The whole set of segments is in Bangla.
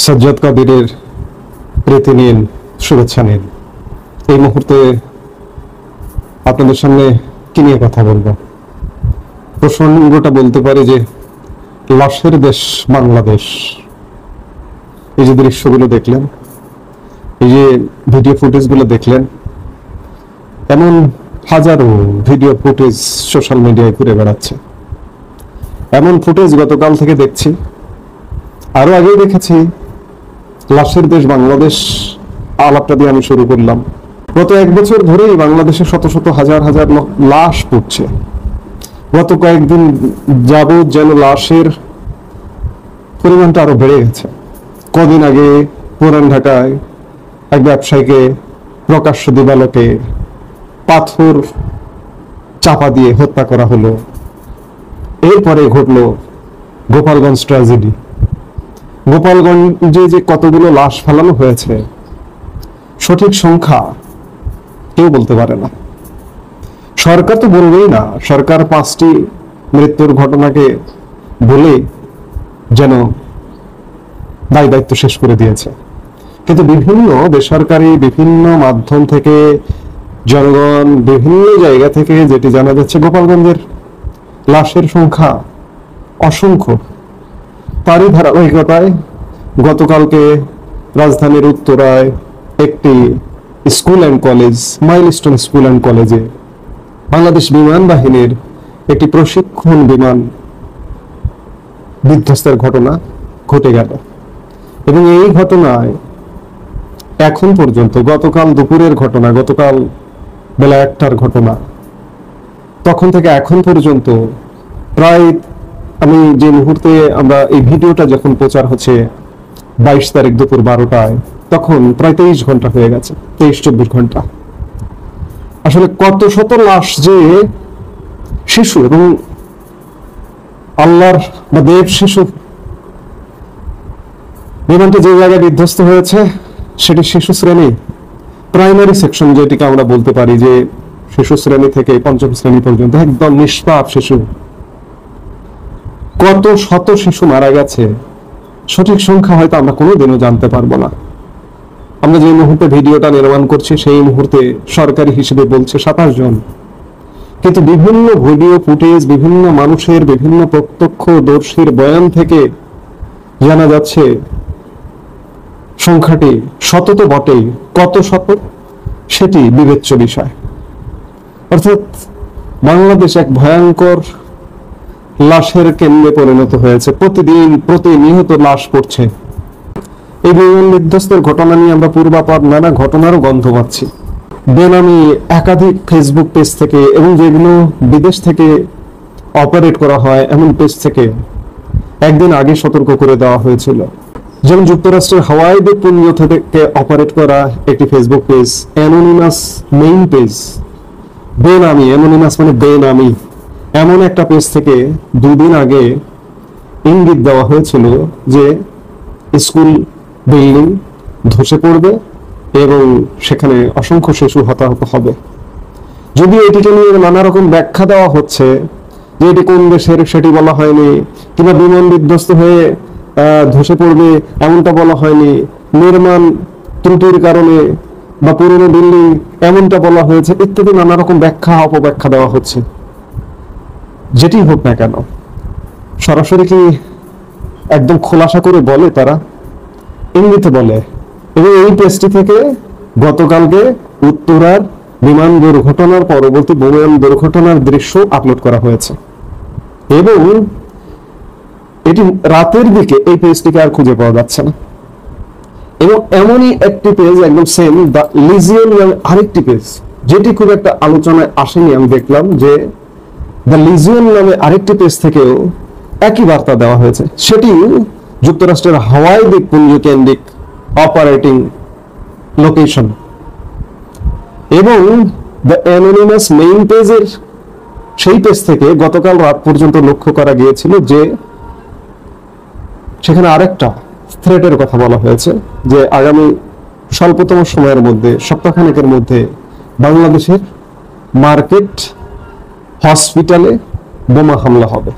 সাজ্জাদ কাদিরের প্রীতি নিন, শুভেচ্ছা নিন। এই মুহূর্তে আপনাদের সামনে কি নিয়ে কথা বলবো? প্রসঙ্গটা বলতে পারি যে লাশের দেশ বাংলাদেশ। এই যে দৃশ্যগুলো দেখলেন, এই যে ভিডিও ফুটেজগুলো দেখলেন, এমন হাজারো ভিডিও ফুটেজ সোশ্যাল মিডিয়ায় ঘুরে বেড়াচ্ছে। এমন ফুটেজ গতকাল থেকে দেখছি, আরো আগেই দেখেছি। লাশের দেশ বাংলাদেশ আলাপটা দিয়ে আমি শুরু করলাম। গত এক বছর ধরেই বাংলাদেশে শত শত হাজার হাজার লাশ পড়ছে। গত কয়েকদিন যাবৎ যেন লাশের পরিমাণটা আরো বেড়ে গেছে। কদিন আগে পুরান ঢাকায় এক ব্যবসায়ীকে প্রকাশ্য দিবালোকে পাথর চাপা দিয়ে হত্যা করা হলো। এরপরে ঘটলো গোপালগঞ্জ ট্র্যাজেডি। গোপালগঞ্জে যে কতগুলো লাশ ফেলানো হয়েছে, সঠিক সংখ্যা কেউ বলতে পারে না। সরকার তো বলবেই না। সরকার 5টি মৃত্যুর ঘটনাকে বলে যেন দায় দায়িত্ব শেষ করে দিয়েছে। কিন্তু বিভিন্ন বেসরকারি বিভিন্ন মাধ্যম থেকে, জনগণ বিভিন্ন জায়গা থেকে যেটি জানা যাচ্ছে, গোপালগঞ্জের লাশের সংখ্যা অসংখ্য। তারই ধারাবাহিকতায় গতকালকে রাজধানীর উত্তরায় একটি school and college, milestone school and কলেজে বাংলাদেশ বিমান বাহিনীর একটি প্রশিক্ষণ বিমান বিধ্বস্তের ঘটনা ঘটে গেল। এবং এই ঘটনায় এখন পর্যন্ত, গতকাল দুপুরের ঘটনা, গতকাল বেলা 1টার ঘটনা, তখন থেকে এখন পর্যন্ত প্রায়, আমি যে মুহূর্তে আমরা এই ভিডিওটা যখন প্রচার হচ্ছে 22 তারিখ দুপুর 12টায়, তখন প্রায় 23 ঘন্টা হয়ে গেছে, 23-24 ঘন্টা। আসলে কত শত লাশ যে শিশু এবং আল্লাহর বা দেব শিশু। বিমানটি যে জায়গায় বিধ্বস্ত হয়েছে সেটি শিশু শ্রেণী, প্রাইমারি সেকশন, যেটিকে আমরা বলতে পারি যে শিশু শ্রেণী থেকে 5ম শ্রেণী পর্যন্ত, একদম নিষ্পাপ শিশু। কত শত শিশু মারা গেছে, সঠিক সংখ্যা হয়তো আমরা কোনোদিনও জানতে পারবো না। আমরা যে মুহূর্তে ভিডিওটা নির্মাণ করছি সেই মুহূর্তে সরকারি হিসেবে বলছে 27 জন, কিন্তু বিভিন্ন ভিডিও ফুটেজ, বিভিন্ন মানুষের, বিভিন্ন প্রত্যক্ষদর্শীর বয়ান থেকে জানা যাচ্ছে সংখ্যাটি শত তো বটেই, কত শত সেটি বিবেচ্য বিষয়। অর্থাৎ বাংলাদেশ এক ভয়ঙ্কর লাশের কেন্দ্রে পরিণত হয়েছে। প্রতিদিন প্রতিনিয়ত লাশ পড়ছে। এই বিমান বিধ্বস্তের ঘটনা নিয়ে আমরা পূর্বাপর নানা ঘটনারও গন্ধ পাচ্ছি। বেনামি একাধিক ফেসবুক পেজ থেকে, এবং যেগুলো বিদেশ থেকে অপারেট করা হয় এমন পেজ থেকে একদিন আগে সতর্ক করে দেওয়া হয়েছিল। যেমন যুক্তরাষ্ট্রের হাওয়াই দ্বীপপুঞ্জ থেকে অপারেট করা একটি Facebook page, anonymous main page, বেনামি, অ্যানোনিমাস মানে বেনামি, এমন একটা পেজ থেকে 2 দিন আগে ইঙ্গিত দেওয়া হয়েছিল যে স্কুল বিল্ডিং ধসে পড়বে এবং সেখানে অসংখ্য শিশু হতাহত হবে। যদিও এটিকে নিয়ে নানা রকম ব্যাখ্যা দেওয়া হচ্ছে যে এটি কোন দেশের সেটি বলা হয়নি, কিংবা বিমান বিধ্বস্ত হয়ে ধসে পড়বে এমনটা বলা হয়নি, নির্মাণ ত্রুটির কারণে বা পুরনো বিল্ডিং এমনটা বলা হয়েছে, ইত্যাদি নানা রকম ব্যাখ্যা অপব্যাখ্যা দেওয়া হচ্ছে। যেটি হোক না কেন, সরাসরি কি একদম খোলাসা করে বলে? তারা ইঙ্গিতে বলে। এবং এই পেজটি থেকে গতকালকে উত্তরার বিমান দুর্ঘটনার পরবর্তী বিমান দুর্ঘটনার দৃশ্য আপলোড করা হয়েছে। এবং এটি রাতের দিকে এই পেজটিকে আর খুঁজে পাওয়া যাচ্ছে না। এবং এমনই একটি পেজ, একদম সেম দ্য লিজিয়ন নামে আরেকটি পেজ, যেটি খুব একটা আলোচনায় আসেনি, আমি দেখলাম যে দ্য লিজিয়ন নামে আরেকটি পেজ থেকেও একই বার্তা দেওয়া হয়েছে। সেটি যুক্তরাষ্ট্রের হাওয়াই দ্বীপপুঞ্জ কেন্দ্রিক অপারেটিং লোকেশন। এবং দ্য অ্যানোনিমাস মেইন পেজের সেই পেজ থেকে গতকাল রাত পর্যন্ত লক্ষ্য করা গিয়েছিল যে সেখানে আরেকটা থ্রেটের কথা বলা হয়েছে যে আগামী স্বল্পতম সময়ের মধ্যে, সপ্তাহখানেকের মধ্যে বাংলাদেশের মার্কেট হসপিটালে বোমা হামলা হবে।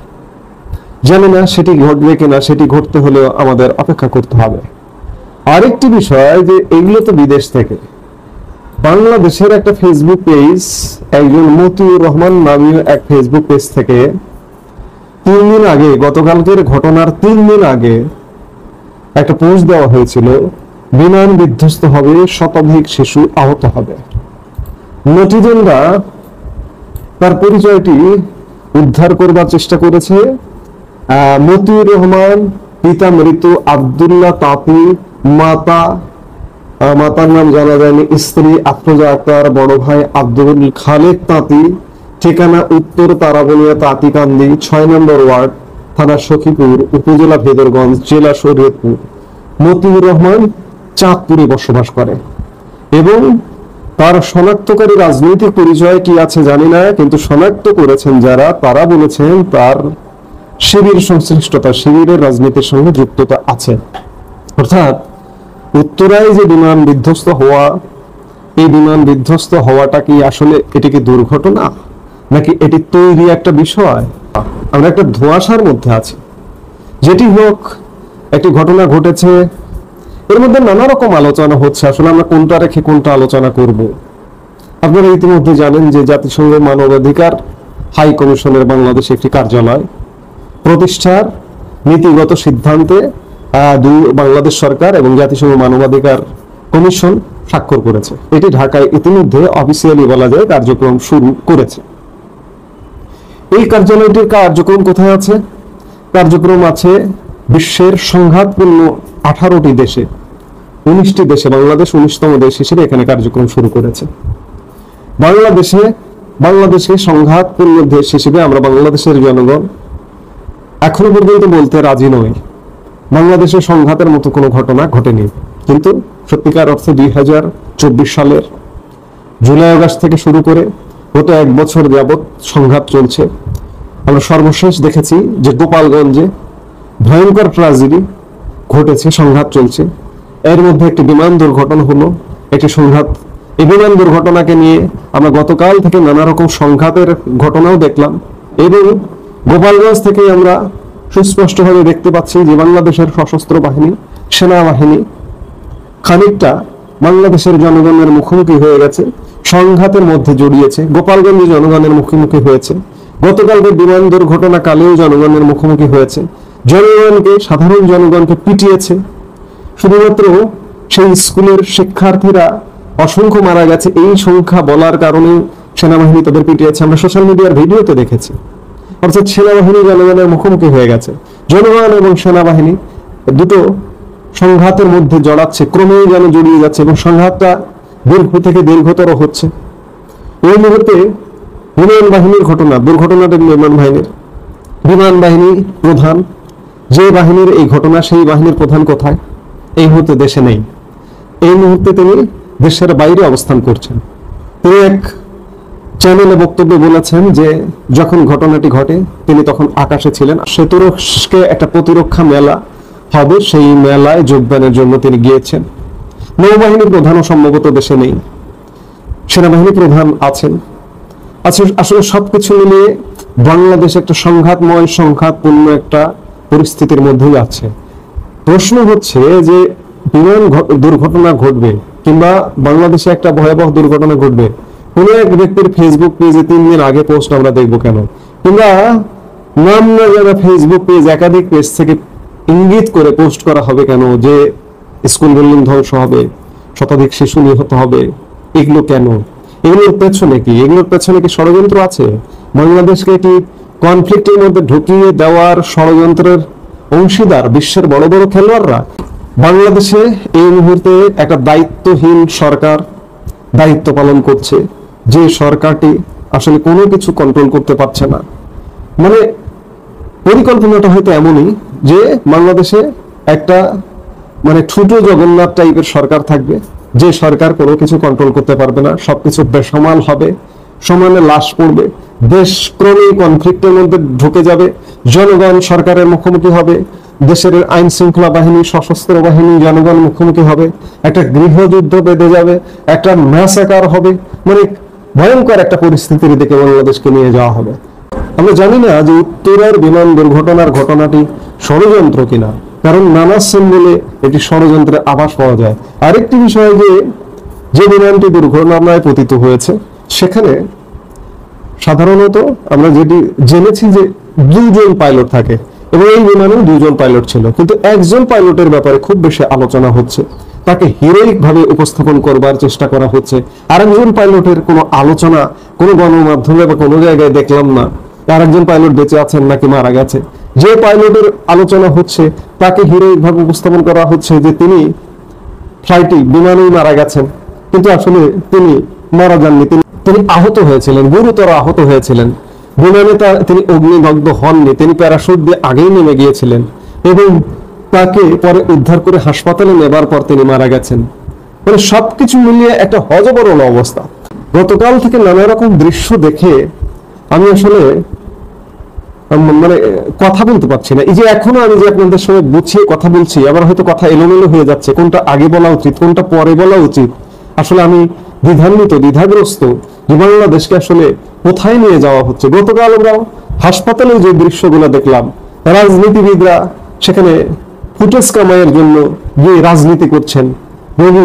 জানি না সেটি ঘটবে কিনা, সেটি ঘটতে হলেও আমাদের অপেক্ষা করতে হবে। আরেকটি বিষয় যে এগুলো তো বিদেশ থেকে, বাংলাদেশের একটা ফেসবুক পেজ, একজন মতিউর রহমান নামীয় এক ফেসবুক পেজ থেকে 3 দিন আগে, গতকালকের ঘটনার 3 দিন আগে একটা পোস্ট দেওয়া হয়েছিল, বিমান বিধ্বস্ত হবে, শতাধিক শিশু আহত হবে। নেটিজেনরা তার পরিচয়টি উদ্ধার করবার চেষ্টা করেছে। মতিউর রহমান, পিতা মৃত আব্দুল্লাহ তাঁতি, মাতার নাম জানা যায়নি, স্ত্রী আফরোজা আক্তার, বড় ভাই আব্দুল খালেক তাঁতি, ঠিকানা উত্তর তারাবনিয়া তাঁতিকান্দি, 6 নম্বর ওয়ার্ড, থানা সখীপুর, উপজেলা ভেদরগঞ্জ, জেলা শরীয়তপুর। মতিউর রহমান চাঁদপুরে বসবাস করে এবং তার শনাক্তকারী রাজনৈতিক পরিচয় কি আছে জানি না, কিন্তু শনাক্ত করেছেন যারা, তারা বলেছেন তার শিবির সংশ্লিষ্টতা, শিবিরের রাজনীতির সঙ্গে যুক্ততা আছে। অর্থাৎ উত্তরায় যে বিমান বিধ্বস্ত হওয়া, এই বিমান বিধ্বস্ত হওয়াটা কি আসলে এটি কি দুর্ঘটনা, নাকি এটি তৈরি একটা বিষয়? আমরা একটা ধোঁয়াশার মধ্যে আছি। যেটি হোক, একটি ঘটনা ঘটেছে, এর মধ্যে নানা রকম আলোচনা হচ্ছে, আসলে আমরা কোনটা রেখে কোনটা আলোচনা করব। আপনারা ইতিমধ্যে জানেন যে জাতিসংঘ মানবাধিকার হাই কমিশনের বাংলাদেশে একটি কার্যালয় প্রতিষ্ঠার নীতিগত সিদ্ধান্তে বাংলাদেশ সরকার এবং জাতিসংঘ মানবাধিকার কমিশন স্বাক্ষর করেছে। এটি ঢাকায় ইতিমধ্যে অফিসিয়ালি বলা যায় কার্যক্রম শুরু করেছে। এই কার্যালয়টির কার্যক্রম কোথায় আছে? কার্যক্রম আছে বিশ্বের সংঘাতপূর্ণ 18টি দেশে, 19টি দেশে, বাংলাদেশ 19তম দেশ হিসেবে এখানে কার্যক্রম শুরু করেছে। বাংলাদেশে সংঘাতপূর্ণ দেশ হিসেবে আমরা বাংলাদেশের জনগণ এখনো পর্যন্ত বলতে রাজি নই বাংলাদেশে সংঘাতের মতো কোনো ঘটনা ঘটেনি। কিন্তু সত্যিকার অর্থে 2024 সালের জুলাই আগস্ট থেকে শুরু করে গত 1 বছর যাবৎ সংঘাত চলছে। আমরা সর্বশেষ দেখেছি যে গোপালগঞ্জে ভয়ঙ্কর ট্র্যাজেডি ঘটেছে, সংঘাত চলছে। এর মধ্যে একটি বিমান দুর্ঘটনা হলো, একটি সংঘাত। এই বিমান দুর্ঘটনাকে নিয়ে আমরা গতকাল থেকে নানা রকম সংঘাতের ঘটনাও দেখলাম এবং গোপালগঞ্জ থেকে আমরা সুস্পষ্টভাবে দেখতে পাচ্ছি যে বাংলাদেশের সশস্ত্র বাহিনী, সেনাবাহিনী খানিকটা বাংলাদেশের জনগণের মুখোমুখি হয়ে গেছে, সংঘাতের মধ্যে জড়িয়েছে। গোপালগঞ্জে জনগণের মুখোমুখি হয়েছে, গতকালকে বিমান দুর্ঘটনা কালেও জনগণের মুখোমুখি হয়েছে, জনগণকে, সাধারণ জনগণকে পিটিয়েছে। শুধুমাত্র সেই স্কুলের শিক্ষার্থীরা অসংখ্য মারা গেছে, এই সংখ্যা বলার কারণে সেনাবাহিনী তাদের পিটিয়েছে। আমরা সোশ্যাল মিডিয়ার ভিডিওতে দেখেছি। অর্থাৎ সেনাবাহিনী জনগণের মুখোমুখি হয়ে গেছে। জনগণ এবং সেনাবাহিনী দুটো সংঘাতের মধ্যে জড়াচ্ছে, ক্রমেই যেন জড়িয়ে যাচ্ছে এবং সংঘাতটা দীর্ঘ থেকে দীর্ঘতর হচ্ছে। এই মুহূর্তে বিমান বাহিনীর ঘটনা, দুর্ঘটনাটা বিমান বাহিনী প্রধান, যে বাহিনীর এই ঘটনা, সেই বাহিনীর প্রধান কোথায়? এই মুহূর্তে দেশে নেই। এই মুহূর্তে তিনি দেশের বাইরে অবস্থান করছেন। তিনি এক চ্যানেলে বক্তব্যে বলেছেন যে যখন ঘটনাটি ঘটে তিনি তখন আকাশে ছিলেন। সে তুরস্কে একটা প্রতিরক্ষা মেলা হবে, সেই মেলায় যোগদানের জন্য তিনি গিয়েছেন। নৌবাহিনী প্রধানও সম্ভবত দেশে নেই, সেনাবাহিনী প্রধান আছেন। আসলে সবকিছু মিলিয়ে বাংলাদেশ একটা সংঘাতপূর্ণ একটা পরিস্থিতির মধ্যেই আছে। প্রশ্ন হচ্ছে যে বিমান দুর্ঘটনা ঘটবে কিংবা বাংলাদেশে একটা ভয়াবহ দুর্ঘটনা ঘটবে, কোন এক ব্যক্তির ফেসবুক পেজে 3 দিন আগে পোস্ট আমরা দেখবো কেন? কিংবা নাম না জানা ফেসবুক পেজ, একাধিক পেজ থেকে ইঙ্গিত করে পোস্ট করা হবে কেন যে স্কুল বিল্ডিং ধ্বংস হবে, শতাধিক শিশু নিহত হবে? এগুলো কেন? এগুলোর পেছনে কি? এগুলোর পেছনে কি ষড়যন্ত্র আছে? বাংলাদেশকে কি কনফ্লিক্টের মধ্যে ঢুকিয়ে দেওয়ার ষড়যন্ত্রের অংশীদার বিশ্বের বড় বড় খেলোয়াড়রা? বাংলাদেশে এই মুহূর্তে একটা দায়িত্বহীন সরকার দায়িত্ব পালন করছে, যে সরকারটি আসলে কোনো কিছু কন্ট্রোল করতে পারছে না। মানে পরিকল্পনাটা হয়তো এমনই যে বাংলাদেশে একটা ছোট জগন্নাথ টাইপের সরকার থাকবে, যে সরকার কোনো কিছু কন্ট্রোল করতে পারবে না, সবকিছু বেসামাল হবে, সমানে লাশ পড়বে, দেশ ক্রমেই কনফ্লিক্টের মধ্যে ঢুকে যাবে, জনগণ সরকারের মুখোমুখি হবে, দেশের আইন শৃঙ্খলা বাহিনী, সশস্ত্র বাহিনী জনগণ মুখোমুখি হবে, একটা গৃহযুদ্ধ বেঁধে যাবে, একটা ম্যাসাকার হবে, ভয়ঙ্কর একটা পরিস্থিতির দিকে বাংলাদেশকে নিয়ে যাওয়া হবে। আমরা জানি না যে উত্তরের বিমান দুর্ঘটনার ঘটনাটি ষড়যন্ত্র কিনা, কারণ নানা সিম্বলে এটি ষড়যন্ত্রের আভাস পাওয়া যায়। আরেকটি বিষয় যে বিমানটি দুর্ঘটনায় পতিত হয়েছে সেখানে সাধারণত আমরা যেটি জেনেছি যে 2 জন পাইলট থাকে এবং এই বিমানে 2 জন পাইলট ছিল, কিন্তু একজন পাইলটের ব্যাপারে খুব বেশি আলোচনা হচ্ছে, তাকে হিরোইক ভাবে উপস্থাপন করবার চেষ্টা করা হচ্ছে। আরেকজন পাইলটের কোনো আলোচনা কোনো গণমাধ্যমে বা কোনো জায়গায় দেখলাম না। আরেকজন পাইলট বেঁচে আছেন নাকি মারা গেছে। যে পাইলটের আলোচনা হচ্ছে তাকে হিরোইক ভাবে উপস্থাপন করা হচ্ছে যে তিনি বিমানেই মারা গেছেন, কিন্তু আসলে তিনি মারা যাননি, তিনি আহত হয়েছিলেন, গুরুতর আহত হয়েছিলেন। বিমানে তিনি অগ্নিদগ্ধ হননি, তিনি প্যারাশুট দিয়ে আগেই নেমে গিয়েছিলেন এবং তাকে পরে উদ্ধার করে হাসপাতালে নেবার পর তিনি মারা গেছেন। মানে সবকিছু মিলিয়ে একটা হযবরল অবস্থা। গতকাল থেকে নানা রকম দৃশ্য দেখে আমি আসলে মানে কথা বলতে পারছি না। এই যে এখনো আমি যে আপনাদের সঙ্গে গুছিয়ে কথা বলছি, আবার হয়তো কথা এলোমেলো হয়ে যাচ্ছে, কোনটা আগে বলা উচিত কোনটা পরে বলা উচিত, আসলে আমি দ্বিধাগ্রস্ত যে বাংলাদেশকে আসলে কোথায় নিয়ে যাওয়া হচ্ছে। গতকাল আমরা হাসপাতালে যে দৃশ্যগুলো দেখলাম, রাজনীতিবিদরা সেখানে ফুটেজ কামাইয়ের জন্য গিয়ে রাজনীতি করছেন,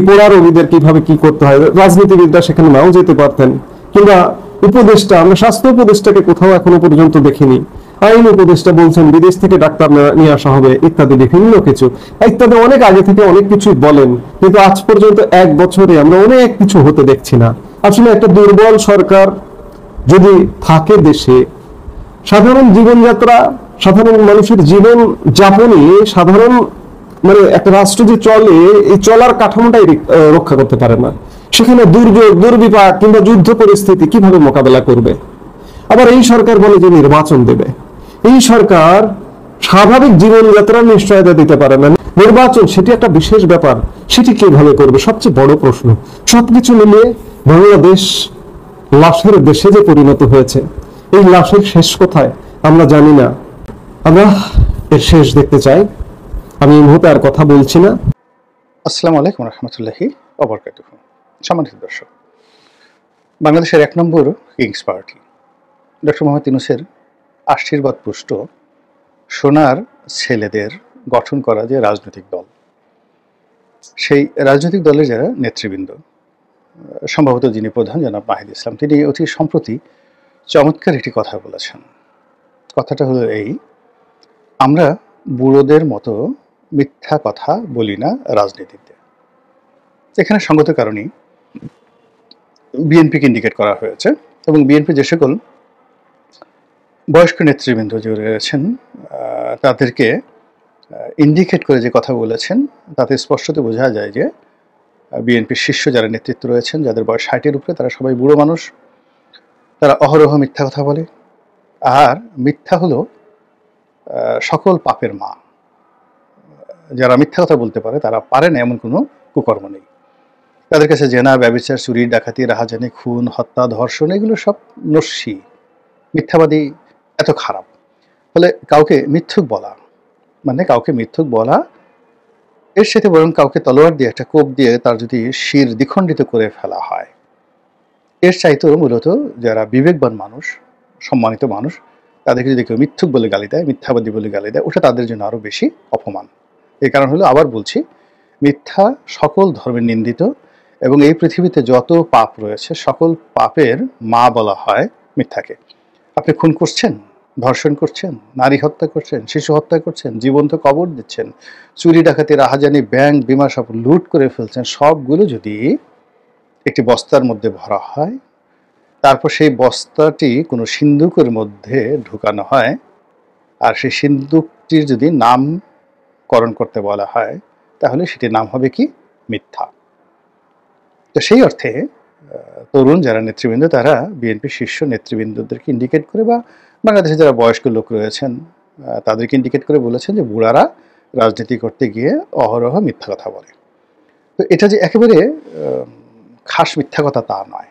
পোড়া রোগীদের কিভাবে কি করতে হয়, রাজনীতিবিদরা সেখানে নাও যেতে পারতেন। কিংবা উপদেষ্টা, আমরা স্বাস্থ্য উপদেষ্টাকে কোথাও এখনো পর্যন্ত দেখিনি। আইন উপদেষ্টা বলছেন বিদেশ থেকে ডাক্তার নিয়ে আসা হবে ইত্যাদি বিভিন্ন কিছু ইত্যাদি, অনেক আগে থেকে অনেক কিছু বলেন, কিন্তু আজ পর্যন্ত 1 বছরে আমরা অনেক কিছু হতে দেখছি না। আসলে একটা দুর্বল সরকার যদি থাকে দেশে, সাধারণ জীবনযাত্রা, সাধারণ মানুষের জীবন যাপনে, সাধারণ মানে একটা রাষ্ট্র যে চলে, এই চলার কাঠামোটাই রক্ষা করতে পারে না। সেখানে দুর্যোগ, দুর্বিপাক কিংবা যুদ্ধ পরিস্থিতি কিভাবে মোকাবেলা করবে? আবার এই সরকার বলে যে নির্বাচন দেবে। এই সরকার স্বাভাবিক জীবনযাত্রার নিশ্চয়তা দিতে পারে না। নির্বাচন সেটি একটা বিশেষ ব্যাপার, সেটি কিভাবে করবে সবচেয়ে বড় প্রশ্ন। সবকিছু মিলিয়ে বাংলাদেশ লাশের দেশে যে পরিণত হয়েছে, এই লাশের শেষ কোথায় আমরা জানি না। আমরা এর শেষ দেখতে চাই। আমি এই মুহূর্তে আর কথা বলছি না। আসসালামু আলাইকুম রহমতুল্লাহি ওয়া বারাকাতুহু। সম্মানিত দর্শক, বাংলাদেশের 1 নম্বর কিংস পার্টি ডক্টর মোহাম্মদ ইউনূসের আশীর্বাদ পুষ্ট সোনার ছেলেদের গঠন করা যে রাজনৈতিক দল, সেই রাজনৈতিক দলের যারা নেতৃবৃন্দ, সম্ভবত যিনি প্রধান জনাব নাহিদ ইসলাম, তিনি অতি সম্প্রতি চমৎকার একটি কথা বলেছেন। কথাটা হলো এই: আমরা বুড়োদের মতো মিথ্যা কথা বলি না রাজনীতিতে। এখানে সঙ্গত কারণেই বিএনপিকে ইন্ডিকেট করা হয়েছে এবং বিএনপি যে সকল বয়স্ক নেতৃবৃন্দ যে রয়েছেন তাদেরকে ইন্ডিকেট করে যে কথা বলেছেন, তাতে স্পষ্টত বোঝা যায় যে বিএনপির শীর্ষ যারা নেতৃত্ব রয়েছেন, যাদের বয়স 60-এর উপরে, তারা সবাই বুড়ো মানুষ। তারা অহরহ মিথ্যা কথা বলে, আর মিথ্যা হলো সকল পাপের মা। যারা মিথ্যা কথা বলতে পারে, তারা পারে না এমন কোনো কুকর্ম নেই তাদের কাছে। জেনা, ব্যভিচার, চুরি, ডাকাতি, রাহাজানি, খুন, হত্যা, ধর্ষণ, এগুলো সব নস্যি। মিথ্যাবাদী এত খারাপ। ফলে কাউকে মিথ্যুক বলা মানে কাউকে মিথ্যুক বলা, এর সাথে বরং কাউকে তলোয়ার দিয়ে, একটা কোপ দিয়ে তার যদি শির দ্বিখণ্ডিত করে ফেলা হয়, এর চাইতেও মূলত যারা বিবেকবান মানুষ, সম্মানিত মানুষ, তাদেরকে যদি কেউ মিথ্যুক বলে গালি দেয়, মিথ্যাবাদী বলে গালি দেয়, ওটা তাদের জন্য আরো বেশি অপমান। এই কারণ হলো, আবার বলছি, মিথ্যা সকল ধর্মের নিন্দিত এবং এই পৃথিবীতে যত পাপ রয়েছে সকল পাপের মা বলা হয় মিথ্যাকে। আপনি খুন করছেন, ধর্ষণ করছেন, নারী হত্যা করছেন, শিশু হত্যা করছেন, জীবন্ত কবর দিচ্ছেন, চুরি, ডাকাতি, রাহাজানি, ব্যাংক, বিমা সব লুট করে ফেলছেন, সবগুলো যদি একটি বস্তার মধ্যে ভরা হয়, তারপর সেই বস্তাটি কোনো সিন্দুকের মধ্যে ঢুকানো হয়, আর সেই সিন্দুকটির যদি নামকরণ করতে বলা হয়, তাহলে সেটির নাম হবে কি? মিথ্যা। তো সেই অর্থে তরুণ যারা নেতৃবৃন্দ, তারা বিএনপি শীর্ষ নেতৃবৃন্দদেরকে ইন্ডিকেট করে, বা বাংলাদেশে যারা বয়স্ক লোক রয়েছেন তাদেরকে ইন্ডিকেট করে বলেছেন যে বুড়ারা রাজনীতি করতে গিয়ে অহরহ মিথ্যা কথা বলে। তো এটা যে একেবারে খাস মিথ্যা কথা তা নয়।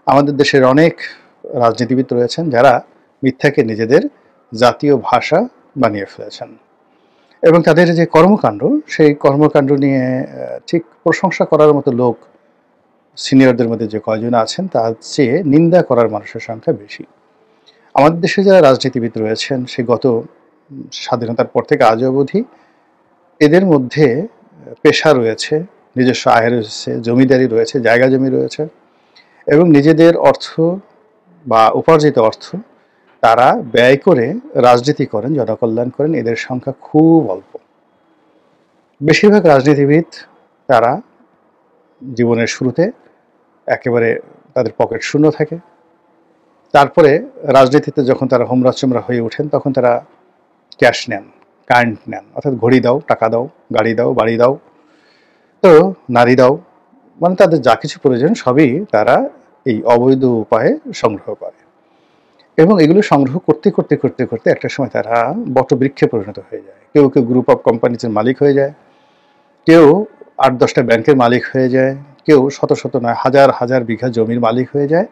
আমাদের দেশের অনেক রাজনীতিবিদ রয়েছেন যারা মিথ্যাকে নিজেদের জাতীয় ভাষা বানিয়ে ফেলেছেন এবং তাদের যে কর্মকাণ্ড, সেই কর্মকাণ্ড নিয়ে ঠিক প্রশংসা করার মতো লোক সিনিয়রদের মধ্যে যে কয়জন আছেন, তার চেয়ে নিন্দা করার মানুষের সংখ্যা বেশি। আমাদের দেশে যারা রাজনীতিবিদ রয়েছেন, সে গত স্বাধীনতার পর থেকে আজ অবধি এদের মধ্যে পেশা রয়েছে, নিজস্ব আয় রয়েছে, জমিদারি রয়েছে, জায়গা জমি রয়েছে, এবং নিজেদের অর্থ বা উপার্জিত অর্থ তারা ব্যয় করে রাজনীতি করেন, জনকল্যাণ করেন। এদের সংখ্যা খুব অল্প। বেশিরভাগ রাজনীতিবিদ তারা জীবনের শুরুতে একেবারে তাদের পকেট শূন্য থাকে। তারপরে রাজনীতিতে যখন তারা হোমরা-চোমরা হয়ে ওঠেন, তখন তারা ক্যাশ নেন, কারেন্ট নেন, অর্থাৎ ঘড়ি দাও, টাকা দাও, গাড়ি দাও, বাড়ি দাও, তো নারী দাও, মানে তাদের যা কিছু প্রয়োজন সবই তারা এই অবৈধ উপায়ে সংগ্রহ করে। এবং এগুলো সংগ্রহ করতে করতে করতে করতে একটা সময় তারা বটবৃক্ষে পরিণত হয়ে যায়। কেউ কেউ গ্রুপ অফ কোম্পানিজের মালিক হয়ে যায়, কেউ 8-10টা ব্যাংকের মালিক হয়ে যায়, কেউ শত শত নয় হাজার হাজার বিঘা জমির মালিক হয়ে যায়।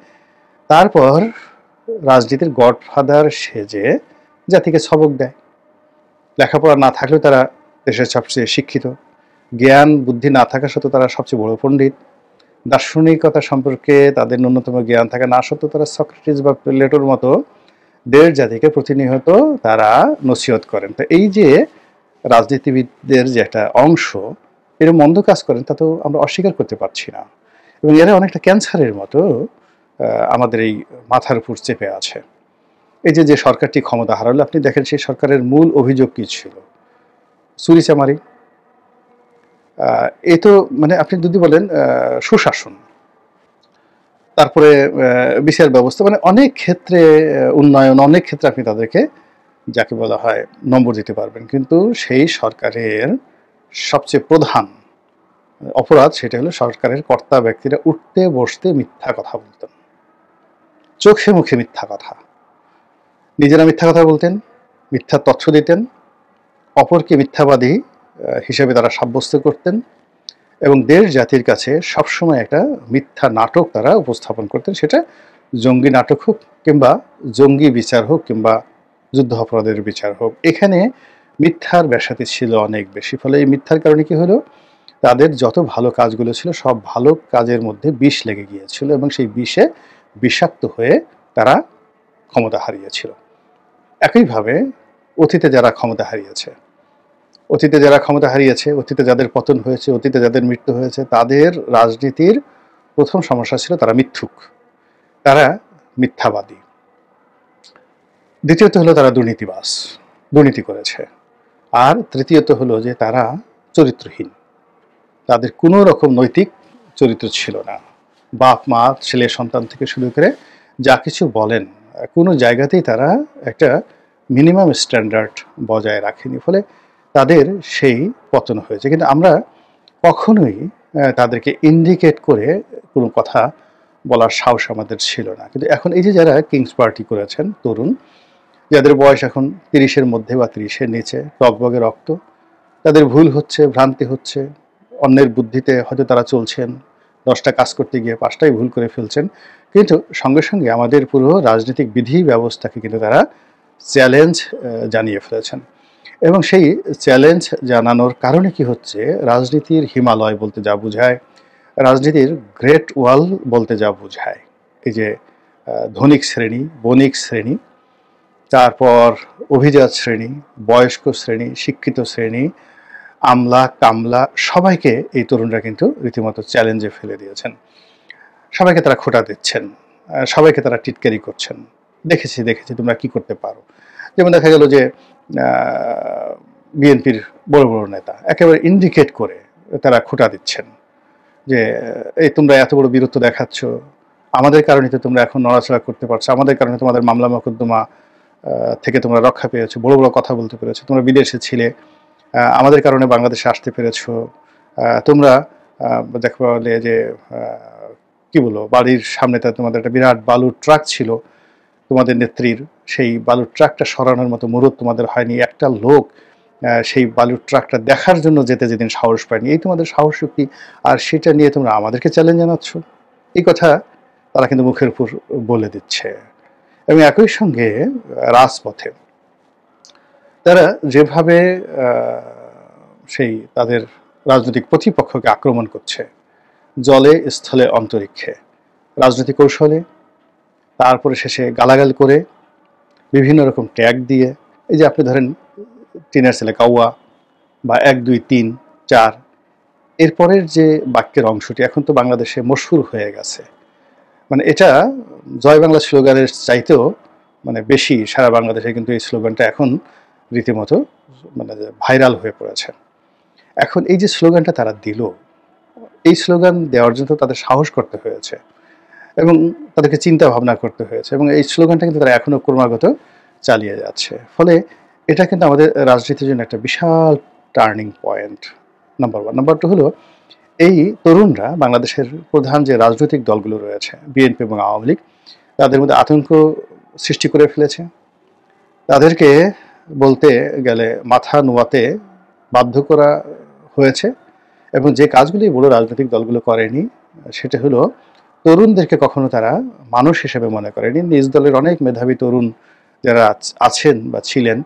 তারপর রাজনীতির গডফাদার সেজে জাতিকে সবক দেয়। লেখাপড়া না থাকলেও তারা দেশের সবচেয়ে শিক্ষিত, জ্ঞান বুদ্ধি না থাকা সত্ত্বেও তারা সবচেয়ে বড় পণ্ডিত, দার্শনিকতা সম্পর্কে তাদের ন্যূনতম জ্ঞান থাকে না সত্ত্বেও তারা সক্রেটিস বা প্লেটোর মতো দেশ জাতিকে প্রতিনিয়ত তারা নসিহত করেন। তো এই যে রাজনীতিবিদদের যে একটা অংশ এরা মন্দ কাজ করেন, তা তো আমরা অস্বীকার করতে পারছি না। এবং এরা অনেকটা ক্যান্সারের মতো আমাদের এই মাথার উপর চেপে আছে। এই যে যে সরকারটি ক্ষমতা হারালো, আপনি দেখেন সেই সরকারের মূল অভিযোগ কী ছিল? চুরিচামারি। এ তো মানে আপনি যদি বলেন সুশাসন, তারপরে বিচার ব্যবস্থা, মানে অনেক ক্ষেত্রে উন্নয়ন, অনেক ক্ষেত্রে আপনি তাদেরকে যাকে বলা হয় নম্বর দিতে পারবেন। কিন্তু সেই সরকারের সবচেয়ে প্রধান অপরাধ সেটা হলো সরকারের কর্তা ব্যক্তিরা উঠতে বসতে মিথ্যা কথা বলতেন, চোখে মুখে মিথ্যা কথা, নিজেরা মিথ্যা কথা বলতেন, মিথ্যা তথ্য দিতেন, অপরকে মিথ্যাবাদী হিসেবে তারা সাব্যস্ত করতেন, এবং দেশ জাতির কাছে সবসময় একটা মিথ্যা নাটক তারা উপস্থাপন করতেন। সেটা জঙ্গি নাটক হোক, কিংবা জঙ্গি বিচার হোক, কিংবা যুদ্ধ অপরাধের বিচার হোক, এখানে মিথ্যার ব্যাসাতি ছিল অনেক বেশি। ফলে এই মিথ্যার কারণে কি হলো, তাদের যত ভালো কাজগুলো ছিল সব ভালো কাজের মধ্যে বিষ লেগে গিয়েছিল, এবং সেই বিষে বিষাক্ত হয়ে তারা ক্ষমতা হারিয়েছিল। একইভাবে অতীতে যারা ক্ষমতা হারিয়েছে, অতীতে যাদের পতন হয়েছে, অতীতে যাদের মৃত্যু হয়েছে, তাদের রাজনীতির প্রথম সমস্যা ছিল তারা মিথ্যুক, তারা মিথ্যাবাদী। দ্বিতীয়ত হলো তারা দুর্নীতিবাজ, দুর্নীতি করেছে। আর তৃতীয়ত হলো যে তারা চরিত্রহীন, তাদের কোনো রকম নৈতিক চরিত্র ছিল না। বাপ মা ছেলে সন্তান থেকে শুরু করে যা কিছু বলেন, কোনো জায়গাতেই তারা একটা মিনিমাম স্ট্যান্ডার্ড বজায় রাখেনি। ফলে তাদের সেই পতন হয়েছে। কিন্তু আমরা কখনোই তাদেরকে ইন্ডিকেট করে কোনো কথা বলার সাহস আমাদের ছিল না। কিন্তু এখন এই যে যারা কিংস পার্টি করেছেন, তরুণ যাদের বয়স এখন 30-এর মধ্যে বা 30-এর নিচে, টগবগে রক্ত, তাদের ভুল হচ্ছে, ভ্রান্তি হচ্ছে, অন্যের বুদ্ধিতে হয়তো তারা চলছেন, 10টা কাজ করতে গিয়ে 5টাই ভুল করে ফেলছেন, কিন্তু সঙ্গে সঙ্গে আমাদের পুরো রাজনৈতিক বিধি ব্যবস্থাকে কিন্তু তারা চ্যালেঞ্জ জানিয়ে ফেলেছেন। এবং সেই চ্যালেঞ্জ জানানোর কারণে কি হচ্ছে, রাজনীতির হিমালয় বলতে যা বোঝায়, রাজনীতির গ্রেট ওয়াল বলতে যা বোঝায়, এই যে ধনিক শ্রেণী, বণিক শ্রেণী, তারপর অভিজাত শ্রেণী, বয়স্ক শ্রেণী, শিক্ষিত শ্রেণী, আমলা কামলা, সবাইকে এই তরুণরা কিন্তু রীতিমতো চ্যালেঞ্জে ফেলে দিয়েছেন। সবাইকে তারা খোঁটা দিচ্ছেন, সবাইকে তারা টিটকারি করছেন, দেখেছি তোমরা কি করতে পারো। যেমন দেখা গেল যে বিএনপির বড় বড় নেতা একেবারে ইন্ডিকেট করে তারা খোঁটা দিচ্ছেন যে এই তোমরা এত বড় বীরত্ব দেখাচ্ছ, আমাদের কারণে তো তোমরা এখন নড়াচড়া করতে পারছো, আমাদের কারণে তোমাদের মামলা মোকদ্দমা থেকে তোমরা রক্ষা পেয়েছো, বড় বড় কথা বলতে পেরেছো, তোমরা বিদেশে ছিলে, আমাদের কারণে বাংলাদেশে আসতে পেরেছো, তোমরা দেখা বলে যে কি বলবো, বাড়ির সামনে তোমাদের একটা বিরাট বালুর ট্রাক ছিল তোমাদের নেত্রীর, সেই বালুর ট্রাকটা সরানোর মতো মুরুদ তোমাদের হয়নি, একটা লোক সেই বালুর ট্রাকটা দেখার জন্য যেতে যেদিন সাহস পায়নি। এই তোমাদের সাহস শক্তি, আর সেটা নিয়ে তোমরা আমাদেরকে চ্যালেঞ্জ জানাচ্ছ। এই কথা তারা কিন্তু মুখের উপর বলে দিচ্ছে। এবং একই সঙ্গে রাজপথে তারা যেভাবে সেই তাদের রাজনৈতিক প্রতিপক্ষকে আক্রমণ করছে, জলে স্থলে অন্তরিক্ষে, রাজনৈতিক কৌশলে, তারপরে শেষে গালাগাল করে, বিভিন্ন রকম ট্যাগ দিয়ে, এই যে আপনি ধরেন টিনের ছেলে কাউয়া, বা 1 2 3 4 এরপরের যে বাক্যের অংশটি এখন তো বাংলাদেশে মশহুর হয়ে গেছে। মানে এটা জয় বাংলা স্লোগানের চাইতেও মানে বেশি সারা বাংলাদেশে কিন্তু এই স্লোগানটা এখন রীতিমতো মানে ভাইরাল হয়ে পড়েছে। এখন এই যে স্লোগানটা তারা দিল, এই স্লোগান দেওয়ার জন্য তাদের সাহস করতে হয়েছে এবং তাদেরকে চিন্তা ভাবনা করতে হয়েছে এবং এই স্লোগানটা কিন্তু তারা এখনো ক্রমাগত চালিয়ে যাচ্ছে। ফলে এটা কিন্তু আমাদের রাজনীতির জন্য একটা বিশাল টার্নিং পয়েন্ট। নাম্বার 1। নাম্বার 2 হলো এই তরুণরা বাংলাদেশের প্রধান যে রাজনৈতিক দলগুলো রয়েছে বিএনপি এবং আওয়ামী লীগ, তাদের মধ্যে আতঙ্ক সৃষ্টি করে ফেলেছে। তাদেরকে বলতে গেলে মাথা নোয়াতে বাধ্য করা হয়েছে এবং যে কাজগুলি বড় রাজনৈতিক দলগুলো করেনি সেটা হলো তরুণদেরকে কখনো তারা মানুষ হিসেবে মনে করেনি। নিজ দলের অনেক মেধাবী তরুণ যারা আছেন বা ছিলেন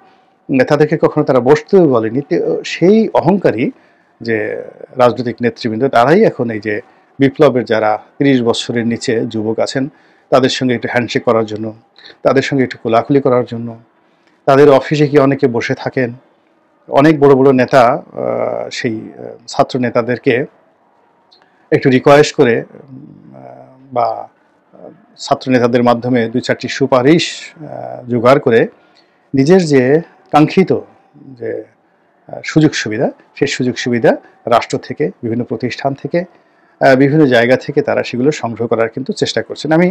তাদেরকে কখনো তারা বসতেও বলেনি। সেই অহংকারী যে রাজনৈতিক নেতৃবৃন্দ তারাই এখন এই যে বিপ্লবের যারা 30 বছরের নিচে যুবক আছেন তাদের সঙ্গে একটু হ্যান্ডশেক করার জন্য, তাদের সঙ্গে একটু কোলাকুলি করার জন্য, তাদের অফিসে গিয়ে অনেকে বসে থাকেন। অনেক বড় বড় নেতা সেই ছাত্র নেতাদেরকে একটু রিকোয়েস্ট করে বা ছাত্র নেতাদের মাধ্যমে 2-4টি সুপারিশ জোগাড় করে নিজের যে কাঙ্ক্ষিত যে সুযোগ সুবিধা, সেই সুযোগ সুবিধা রাষ্ট্র থেকে, বিভিন্ন প্রতিষ্ঠান থেকে, বিভিন্ন জায়গা থেকে তারা সেগুলো সংগ্রহ করার কিন্তু চেষ্টা করছেন। আমি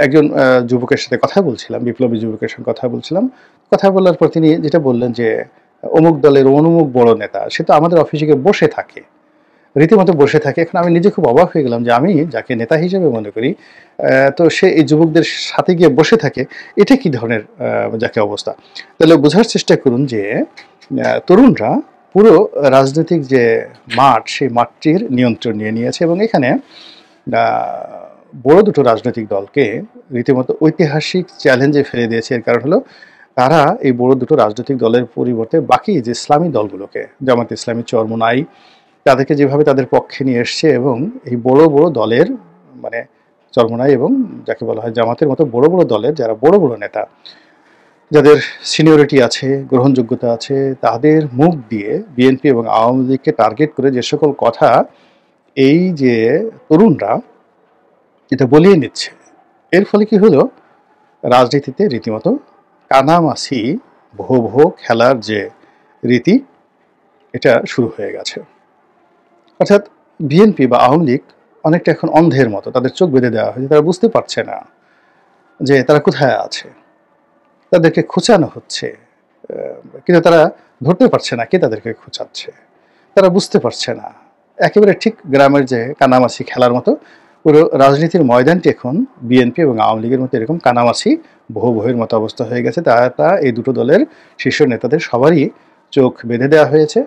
একজন যুবকের সাথে কথা বলছিলাম, বিপ্লবী যুবকের সঙ্গে কথা বলছিলাম। কথা বলার পর তিনি যেটা বললেন যে অমুক দলের অমুক বড় নেতা সে তো আমাদের অফিসে গিয়ে বসে থাকে, রীতিমতো বসে থাকে। এখন আমি নিজে খুব অবাক হয়ে গেলাম যে আমি যাকে নেতা হিসেবে মনে করি তো সে এই যুবকদের সাথে গিয়ে বসে থাকে, এটা কি ধরনের যাকে অবস্থা। তাহলে বোঝার চেষ্টা করুন যে তরুণরা পুরো রাজনৈতিক যে মাঠ সেই মাঠটির নিয়ন্ত্রণ নিয়ে নিয়েছে এবং এখানে বড় দুটো রাজনৈতিক দলকে রীতিমতো ঐতিহাসিক চ্যালেঞ্জে ফেলে দিয়েছে। এর কারণ হলো তারা এই বড় দুটো রাজনৈতিক দলের পরিবর্তে বাকি যে ইসলামী দলগুলোকে, জামাত ইসলামী, চরমোনাই, তাদেরকে যেভাবে তাদের পক্ষে নিয়ে এসছে এবং এই বড় বড় দলের মানে চরমোনাই এবং যাকে বলা হয় জামাতের মতো বড় বড় দলের যারা বড় বড় নেতা, যাদের সিনিয়রিটি আছে, গ্রহণযোগ্যতা আছে, তাদের মুখ দিয়ে বিএনপি এবং আওয়ামী লীগকে টার্গেট করে যে সকল কথা এই যে তরুণরা এটা বলিয়ে নিচ্ছে, এর ফলে কি হলো রাজনীতিতে রীতিমতো কানামাছি ভো ভো খেলার যে রীতি এটা শুরু হয়ে গেছে। অর্থাৎ বিএনপি বা আওয়ামী লীগ অনেকটা এখন অন্ধের মতো, তাদের চোখ বেঁধে দেওয়া হয়েছে। তারা বুঝতে পারছে না যে তারা কোথায় আছে, তাদেরকে খোঁচানো হচ্ছে কিন্তু তারা ধরতে পারছে না কে তাদেরকে খোঁচাচ্ছে, তারা বুঝতে পারছে না। একেবারে ঠিক গ্রামের যে কানামাছি খেলার মতো পুরো রাজনীতির ময়দানটি এখন বিএনপি এবং আওয়ামী লীগের মতো এরকম কানামাছি বহু বহের মতো অবস্থা হয়ে গেছে। তা এই দুটো দলের শীর্ষ নেতাদের সবারই চোখ বেঁধে দেওয়া হয়েছে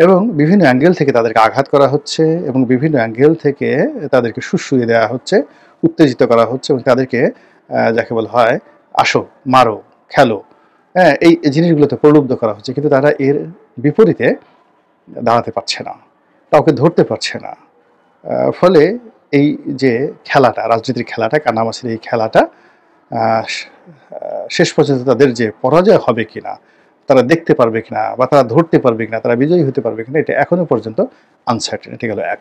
এবং বিভিন্ন অ্যাঙ্গেল থেকে তাদেরকে আঘাত করা হচ্ছে এবং বিভিন্ন অ্যাঙ্গেল থেকে তাদেরকে সুসুইয়ে দেওয়া হচ্ছে, উত্তেজিত করা হচ্ছে এবং তাদেরকে যাকে বলা হয় আসো, মারো, খেলো, হ্যাঁ, এই জিনিসগুলোতে প্রলুব্ধ করা হচ্ছে। কিন্তু তারা এর বিপরীতে দাঁড়াতে পারছে না, কাউকে ধরতে পারছে না। ফলে এই যে খেলাটা, রাজনীতির খেলাটা, কানামাছির এই খেলাটা শেষ পর্যন্ত তাদের যে পরাজয় হবে কিনা, তারা দেখতে পারবে কিনা বা তারা ধরতে পারবে কিনা, তারা বিজয়ী হতে পারবে কিনা, এটা এখনো পর্যন্ত আনসার্টেন। এটা গেল এক।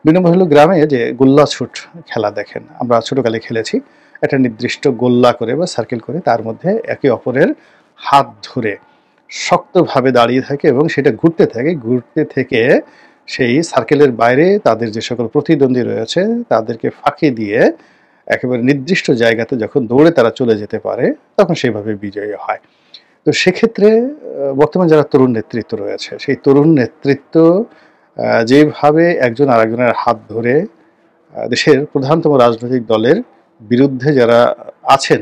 2 নম্বর হলো গ্রামে যে গোল্লা ছুট খেলা দেখেন, আমরা ছোটকালে খেলেছি। একটা নির্দিষ্ট গোল্লা করে বা সার্কেল করে তার মধ্যে একে অপরের হাত ধরে শক্তভাবে দাঁড়িয়ে থাকে এবং সেটা ঘুরতে থাকে, ঘুরতে থেকে সেই সার্কেলের বাইরে তাদের যে সকল প্রতিদ্বন্দ্বী রয়েছে তাদেরকে ফাঁকি দিয়ে একেবারে নির্দিষ্ট জায়গাতে যখন দৌড়ে তারা চলে যেতে পারে তখন সেইভাবে বিজয়ী হয়। তো সেক্ষেত্রে বর্তমান যারা তরুণ নেতৃত্ব রয়েছে সেই তরুণ নেতৃত্ব যেভাবে একজন আরেকজনের হাত ধরে দেশের প্রধানতম রাজনৈতিক দলের বিরুদ্ধে যারা আছেন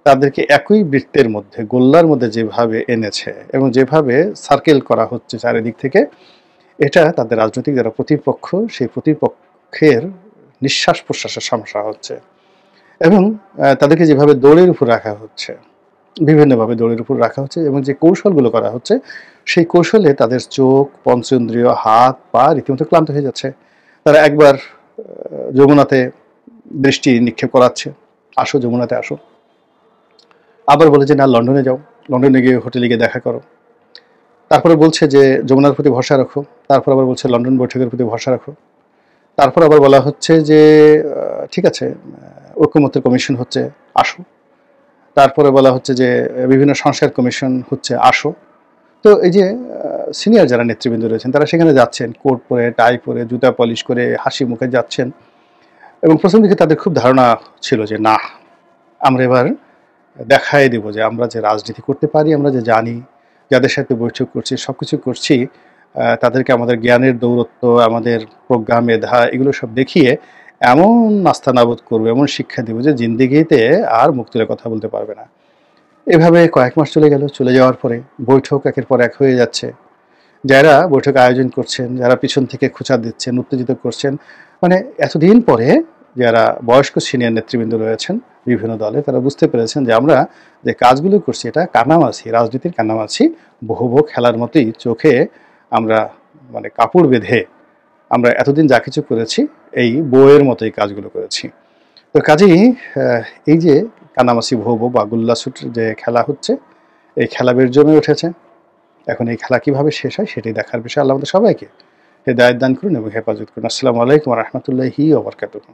তাদেরকে একই বৃত্তের মধ্যে, গোল্লার মধ্যে যেভাবে এনেছে এবং যেভাবে সার্কেল করা হচ্ছে চারিদিক থেকে, এটা তাদের রাজনৈতিক যারা প্রতিপক্ষ সেই প্রতিপক্ষের নিঃশ্বাস প্রশ্বাসের সমস্যা হচ্ছে এবং তাদেরকে যেভাবে দৌড়ের উপর রাখা হচ্ছে, বিভিন্নভাবে দৌড়ের উপর রাখা হচ্ছে এবং যে কৌশলগুলো করা হচ্ছে সেই কৌশলে তাদের চোখ, পঞ্চেন্দ্রিয়, হাত, পা রীতিমতো ক্লান্ত হয়ে যাচ্ছে। তারা একবার যমুনাতে দৃষ্টি নিক্ষেপ করাচ্ছে, আসো যমুনাতে আসো, আবার বলে যে না লন্ডনে যাও, লন্ডনে গিয়ে হোটেলে গিয়ে দেখা করো, তারপরে বলছে যে যমুনার প্রতি ভরসা রাখো, তারপর আবার বলছে লন্ডন বৈঠকের প্রতি ভরসা রাখো, তারপর আবার বলা হচ্ছে যে ঠিক আছে ঐকমত্যের কমিশন হচ্ছে, আসো। তারপরে বলা হচ্ছে যে বিভিন্ন সংস্কার কমিশন হচ্ছে, আসো। তো এই যে সিনিয়র যারা নেতৃবৃন্দ রয়েছেন তারা সেখানে যাচ্ছেন কোট পরে, টাই পরে, জুতা পলিশ করে, হাসি মুখে যাচ্ছেন। এবং প্রথম দিকে তাদের খুব ধারণা ছিল যে না, আমরা এবার দেখাই দেব যে আমরা যে রাজনীতি করতে পারি, আমরা যে জানি, যাদের সাথে বৈঠক করছি, সব কিছু করছি, তাদেরকে আমাদের জ্ঞানের দৌরত্ব, আমাদের প্রজ্ঞা, মেধা, এগুলো সব দেখিয়ে এমন নাস্তানাবুদ করবো, এমন শিক্ষা দেবো যে জিন্দিগিতে আর মুখ তুলে কথা বলতে পারবে না। এভাবে কয়েক মাস চলে গেল। চলে যাওয়ার পরে বৈঠক একের পর এক হয়ে যাচ্ছে। যারা বৈঠক আয়োজন করছেন, যারা পিছন থেকে খোঁচা দিচ্ছেন, উত্তেজিত করছেন, মানে এতদিন পরে যারা বয়স্ক সিনিয়র নেতৃবৃন্দ রয়েছেন বিভিন্ন দলে, তারা বুঝতে পেরেছেন যে আমরা যে কাজগুলো করছি এটা কানামাছি, রাজনীতির কানামাছি, বহু খেলার মতোই চোখে আমরা মানে কাপড় বেঁধে আমরা এতদিন যা কিছু করেছি এই বইয়ের মতোই কাজগুলো করেছি। তো কাজেই এই যে কানামাছি ভৌ বা গুল্লাছুট যে খেলা হচ্ছে, এই খেলা বেশ জমে উঠেছে। এখন এই খেলা কিভাবে শেষ হয় সেটাই দেখার বিষয়। আল্লাহ আমাদের সবাইকে হেদায়েত দান করুন এবং হেফাজত করুন। আসসালামু আলাইকুম ওয়া রাহমাতুল্লাহি ওয়া বারাকাতুহু।